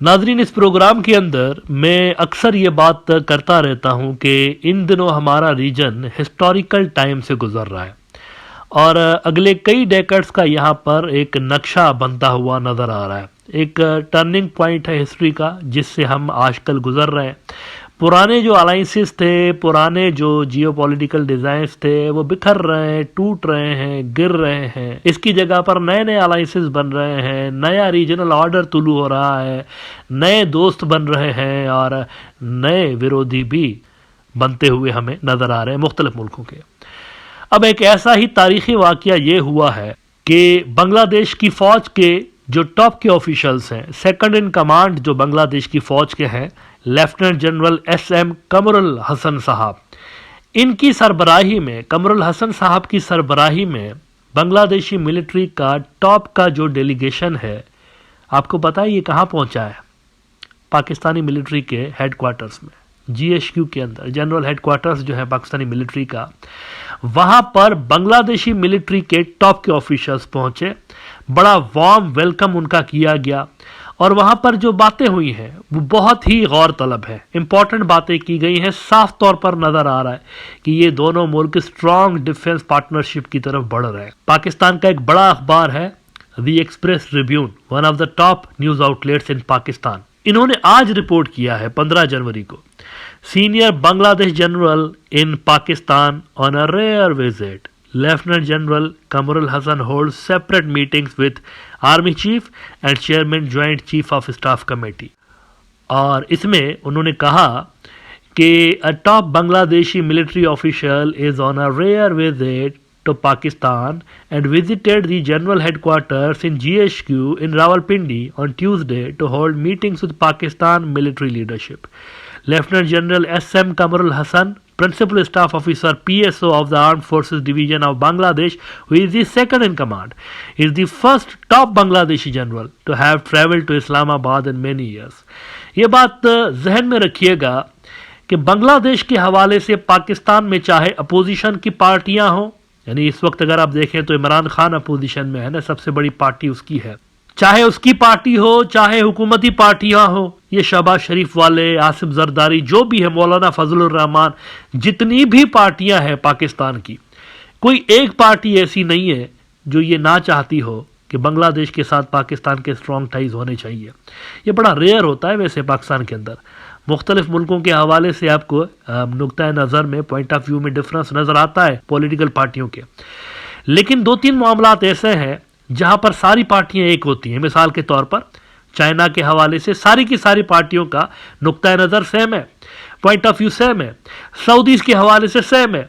नाजरीन, इस प्रोग्राम के अंदर मैं अक्सर ये बात करता रहता हूँ कि इन दिनों हमारा रीजन हिस्टोरिकल टाइम से गुजर रहा है और अगले कई डेकेड्स का यहाँ पर एक नक्शा बनता हुआ नज़र आ रहा है। एक टर्निंग पॉइंट है हिस्ट्री का जिससे हम आजकल गुजर रहे हैं। पुराने जो अलाइंसेस थे, पुराने जो जियोपॉलिटिकल डिजाइन्स थे, वो बिखर रहे हैं, टूट रहे हैं, गिर रहे हैं। इसकी जगह पर नए नए अलाइंसेस बन रहे हैं, नया रीजनल ऑर्डर तुलू हो रहा है, नए दोस्त बन रहे हैं और नए विरोधी भी बनते हुए हमें नजर आ रहे हैं मुख्तलिफ मुल्कों के। अब एक ऐसा ही तारीखी वाकया ये हुआ है कि बांग्लादेश की फौज के जो टॉप के ऑफिशियल्स हैं, सेकंड इन कमांड जो बांग्लादेश की फौज के हैं, lieutenant general SM Qamrul Hasan साहब, इनकी सरबराही में, कमरुल हसन साहब की सरबराही में बांग्लादेशी मिलिट्री का टॉप का जो डेलीगेशन है, आपको पता है ये कहाँ पहुंचा है? पाकिस्तानी मिलिट्री के हेडक्वार्टर्स में, जीएचक्यू के अंदर, जनरल हेडक्वार्टर्स जो है पाकिस्तानी मिलिट्री का, वहां पर बांग्लादेशी मिलिट्री के टॉप के ऑफिसर्स पहुंचे। बड़ा वार्म वेलकम उनका किया गया और वहां पर जो बातें हुई हैं वो बहुत ही गौर तलब है। इंपॉर्टेंट बातें की गई हैं। साफ तौर पर नजर आ रहा है कि ये दोनों मुल्क स्ट्रांग डिफेंस पार्टनरशिप की तरफ बढ़ रहे हैं। पाकिस्तान का एक बड़ा अखबार है the Express Tribune, one of the top news outlets in Pakistan, इन्होंने आज रिपोर्ट किया है 15 जनवरी को, senior Bangladesh general in Pakistan on a rare visit, lieutenant general Qamrul Hasan hold separate meetings with army chief and chairman joint chief of staff committee. और इसमें उन्होंने कहा कि a top Bangladeshi military official is on a rare visit to Pakistan and visited the general headquarters in GHQ in Rawalpindi on Tuesday to hold meetings with Pakistan military leadership. Lieutenant General S.M. Kamarul Hassan, Principal Staff Officer PSO of the Armed Forces Division of Bangladesh, who is the second in command, is the first top Bangladeshi general to have traveled to Islamabad in many years. ये बात जहन में रखिएगा कि बांग्लादेश के हवाले से पाकिस्तान में चाहे अपोजिशन की पार्टियां हों, यानी इस वक्त अगर आप देखें तो इमरान खान अपोजिशन में है ना, सबसे बड़ी पार्टी उसकी है, चाहे उसकी पार्टी हो चाहे हुकूमती पार्टियां हो, ये शहबाज शरीफ वाले, आसिफ जरदारी, जो भी है, मौलाना फजलुर रहमान, जितनी भी पार्टियां हैं पाकिस्तान की, कोई एक पार्टी ऐसी नहीं है जो ये ना चाहती हो कि बांग्लादेश के साथ पाकिस्तान के स्ट्रॉन्ग टाइज होने चाहिए। ये बड़ा रेयर होता है वैसे पाकिस्तान के अंदर। मुख्तलिफ मुल्कों के हवाले से आपको नुक्ता नज़र में, पॉइंट ऑफ व्यू में डिफरेंस नज़र आता है पॉलिटिकल पार्टियों के, लेकिन दो तीन मामलात ऐसे हैं जहां पर सारी पार्टियां एक होती हैं। मिसाल के तौर पर चाइना के हवाले से सारी की सारी पार्टियों का नुक्ता नज़र सेम है, पॉइंट ऑफ व्यू सेम है, सऊदीज के हवाले से सेम है,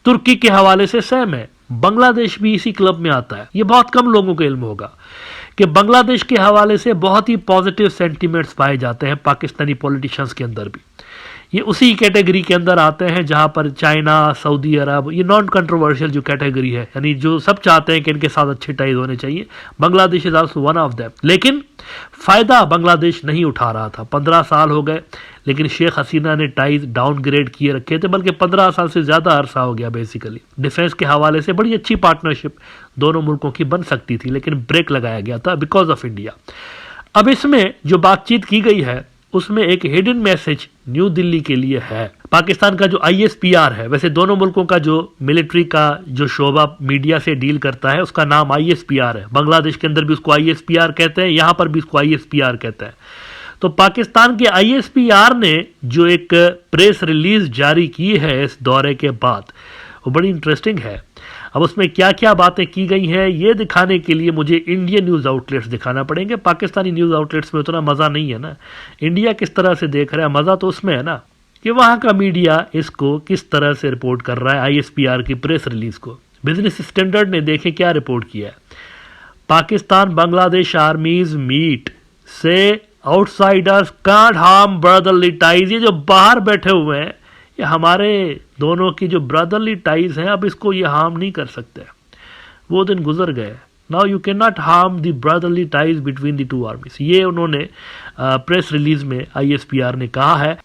तुर्की के हवाले से सेम है, बांग्लादेश भी इसी क्लब में आता है। ये बहुत कम लोगों को इल्म होगा कि बांग्लादेश के हवाले से बहुत ही पॉजिटिव सेंटीमेंट्स पाए जाते हैं पाकिस्तानी पॉलिटिशियंस के अंदर भी। ये उसी कैटेगरी के अंदर आते हैं जहां पर चाइना, सऊदी अरब, ये नॉन कंट्रोवर्शियल जो कैटेगरी है, यानी जो सब चाहते हैं कि इनके साथ अच्छे टाइज होने चाहिए। Bangladesh is also one of them, लेकिन फायदा बांग्लादेश नहीं उठा रहा था। 15 साल हो गए, लेकिन शेख हसीना ने टाइज डाउनग्रेड किए रखे थे, बल्कि 15 साल से ज़्यादा अरसा हो गया। बेसिकली डिफेंस के हवाले से बड़ी अच्छी पार्टनरशिप दोनों मुल्कों की बन सकती थी, लेकिन ब्रेक लगाया गया था बिकॉज ऑफ इंडिया। अब इसमें जो बातचीत की गई है उसमें एक हिडन मैसेज न्यू दिल्ली के लिए है। पाकिस्तान का जो ISPR है, वैसे दोनों मुल्कों का जो मिलिट्री का जो शोबा मीडिया से डील करता है उसका नाम ISPR है। बांग्लादेश के अंदर भी उसको ISPR कहते हैं, यहां पर भी उसको ISPR कहते हैं। तो पाकिस्तान के ISPR ने जो एक प्रेस रिलीज जारी की है इस दौरे के बाद, वो बड़ी इंटरेस्टिंग है। अब उसमें क्या क्या बातें की गई हैं ये दिखाने के लिए मुझे इंडियन न्यूज़ आउटलेट्स दिखाना पड़ेंगे। पाकिस्तानी न्यूज़ आउटलेट्स में उतना मज़ा नहीं है ना। इंडिया किस तरह से देख रहा है, मज़ा तो उसमें है ना कि वहाँ का मीडिया इसको किस तरह से रिपोर्ट कर रहा है ISPR की प्रेस रिलीज को। बिजनेस स्टैंडर्ड ने देखे क्या रिपोर्ट किया है। पाकिस्तान बांग्लादेश आर्मीज मीट से outsiders can't harm brotherly ties. ये जो बाहर बैठे हुए हैं ये हमारे दोनों की जो ब्रदरली टाइज हैं, अब इसको ये हार्म नहीं कर सकते। वो दिन गुजर गए। Now you can not harm the brotherly ties between the two आर्मीज। ये उन्होंने प्रेस रिलीज में ISPR ने कहा है।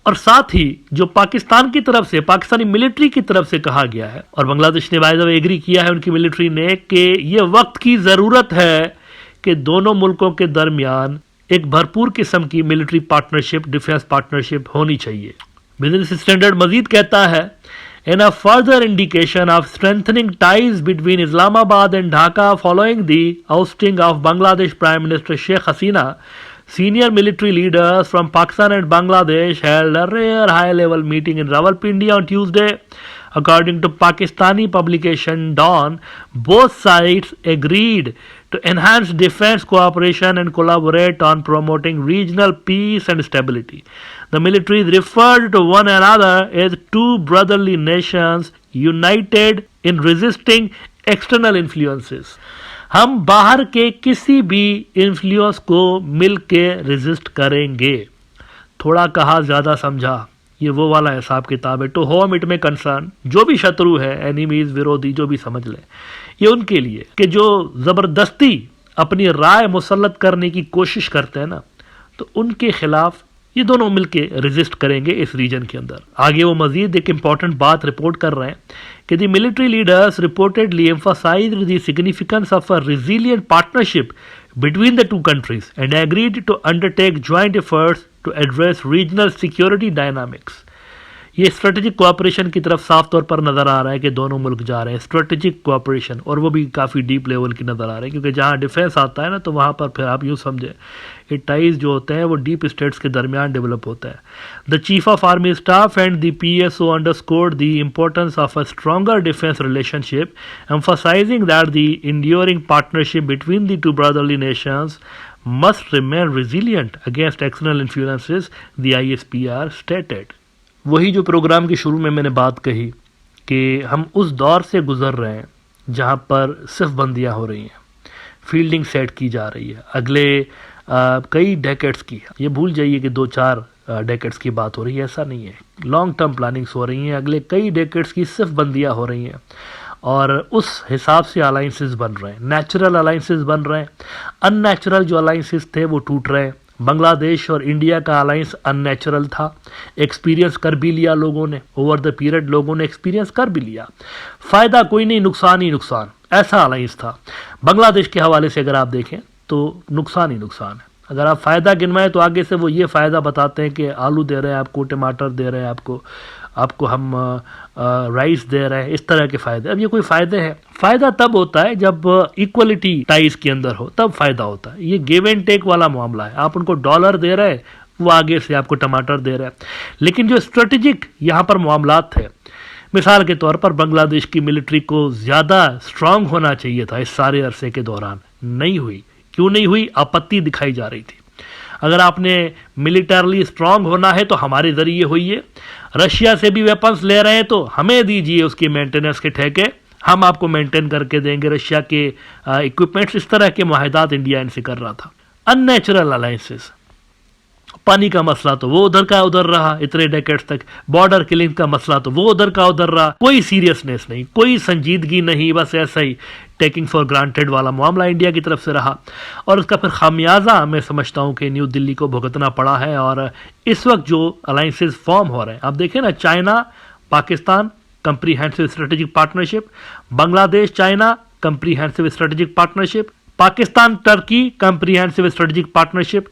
और साथ ही जो पाकिस्तान की तरफ से, पाकिस्तानी मिलिट्री की तरफ से कहा गया है, और बांग्लादेश ने बाय द वे एग्री किया है उनकी मिलिट्री ने, कि ये वक्त की ज़रूरत है कि दोनों मुल्कों के दरमियान एक भरपूर किस्म की मिलिट्री पार्टनरशिप, डिफेंस पार्टनरशिप होनी चाहिए। बिजनेस स्टैंडर्ड मजीद कहता है, in a further indication of strengthening ties between Islamabad and Dhaka following the ousting of Bangladesh Prime Minister Sheikh Hasina, senior military leaders from Pakistan and Bangladesh held a rare high-level meeting in Rawalpindi on Tuesday. According to Pakistani publication Dawn, both sides agreed to enhance defense cooperation and collaborate on promoting regional peace and stability. The militaries referred to one another as two brotherly nations united in resisting external influences. हम बाहर के किसी भी influence को मिल के resist करेंगे। थोड़ा कहा ज़्यादा समझा, ये वो वाला हिसाब किताब है। टू होम इट में कंसर्न, जो भी शत्रु है, एनिमीज, विरोधी, जो भी समझ लें, ये उनके लिए कि जो ज़बरदस्ती अपनी राय मुसल्लत करने की कोशिश करते हैं ना, तो उनके खिलाफ ये दोनों मिलके रेजिस्ट करेंगे इस रीजन के अंदर। आगे वो मजीद एक इंपॉर्टेंट बात रिपोर्ट कर रहे हैं कि the military leaders reportedly emphasized the significance of a resilient partnership between the two countries and agreed to undertake joint efforts to address regional security dynamics. ये स्ट्रेटेजिक कोऑपरेशन की तरफ साफ तौर पर नज़र आ रहा है कि दोनों मुल्क जा रहे हैं स्ट्रेटेजिक कोऑपरेशन, और वो भी काफ़ी डीप लेवल की नज़र आ रही है, क्योंकि जहाँ डिफेंस आता है ना, तो वहाँ पर फिर आप यूँ समझें ये टाइज जो होते हैं वो डीप स्टेट्स के दरमियान डेवलप होता है। The chief of army staff and the PSO underscored the importance of a stronger defence relationship, emphasizing that the enduring partnership between the two brotherly nations must remain resilient against external influences, the ISPR stated. वही जो programme के शुरू में मैंने बात कही कि हम उस दौर से गुजर रहे हैं जहाँ पर सिर्फ बंदियाँ हो रही हैं, फील्डिंग सेट की जा रही है अगले कई डेकेड्स की। ये भूल जाइए कि 2-4 डेकेड्स की बात हो रही है, ऐसा नहीं है। लॉन्ग टर्म प्लानिंग्स हो रही हैं, अगले कई डेकेड्स की सिर्फ बंदियाँ हो रही हैं, और उस हिसाब से अलाइंसेस बन रहे हैं। नेचुरल अलाइंसेस बन रहे हैं, अननेचुरल जो अलाइंसेस थे वो टूट रहे हैं। बांग्लादेश और इंडिया का अलाइंस अननेचुरल था, एक्सपीरियंस कर भी लिया लोगों ने, ओवर द पीरियड लोगों ने एक्सपीरियंस कर भी लिया। फ़ायदा कोई नहीं, नुकसान ही नुकसान, ऐसा अलाइंस था। बांग्लादेश के हवाले से अगर आप देखें तो नुकसान ही नुकसान है। अगर आप फ़ायदा गिनवाएं तो आगे से वो ये फ़ायदा बताते हैं कि आलू दे रहे हैं आपको, टमाटर दे रहे हैं आपको हम राइस दे रहे हैं, इस तरह के फ़ायदे। अब ये कोई फ़ायदे हैं? फ़ायदा तब होता है जब इक्वलिटी टाइज के अंदर हो, तब फ़ायदा होता है। ये गिव एंड टेक वाला मामला है। आप उनको डॉलर दे रहे हैं, वो आगे से आपको टमाटर दे रहे हैं। लेकिन जो स्ट्रेटेजिक यहाँ पर मामलात थे, मिसाल के तौर पर बांग्लादेश की मिलिट्री को ज़्यादा स्ट्रांग होना चाहिए था इस सारे अरसे के दौरान, नहीं हुई। क्यों नहीं हुई? आपत्ति दिखाई जा रही थी। अगर आपने मिलिटरली स्ट्रांग होना है तो हमारे ज़रिए होइए, रशिया से भी वेपन्स ले रहे हैं तो हमें दीजिए उसकी मेंटेनेंस के ठेके, हम आपको मेंटेन करके देंगे रशिया के इक्विपमेंट्स। इस तरह के मुआहदात इंडिया इनसे कर रहा था। अननेचुरल अलाइंसेस, पानी का मसला तो वो उधर का उधर रहा इतने डेकेड्स तक, बॉर्डर किलिंग का मसला तो वो उधर का उधर रहा, कोई सीरियसनेस नहीं, कोई संजीदगी नहीं, बस ऐसा ही टेकिंग फॉर ग्रांटेड वाला मामला इंडिया की तरफ से रहा। और उसका फिर खामियाजा मैं समझता हूँ कि न्यू दिल्ली को भुगतना पड़ा है। और इस वक्त जो अलाइंसेस फॉर्म हो रहे हैं, आप देखें ना, China Pakistan comprehensive strategic partnership, Bangladesh China comprehensive strategic partnership, Pakistan Turkey comprehensive strategic partnership,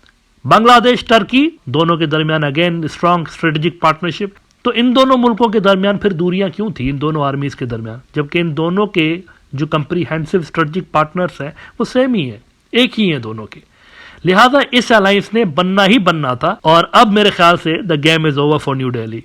Bangladesh Turkey दोनों के दरमियान अगेन स्ट्रॉन्ग स्ट्रेटेजिक पार्टनरशिप। तो इन दोनों मुल्कों के दरमियान फिर दूरियां क्यों थी, इन दोनों आर्मीज के दरमियान, जबकि इन दोनों के जो कंप्रीहेंसिव स्ट्रेटेजिक पार्टनर्स हैं वो सेम ही है, एक ही हैं दोनों के। लिहाजा इस अलायंस ने बनना ही बनना था। और अब मेरे ख्याल से the game is over for new Delhi.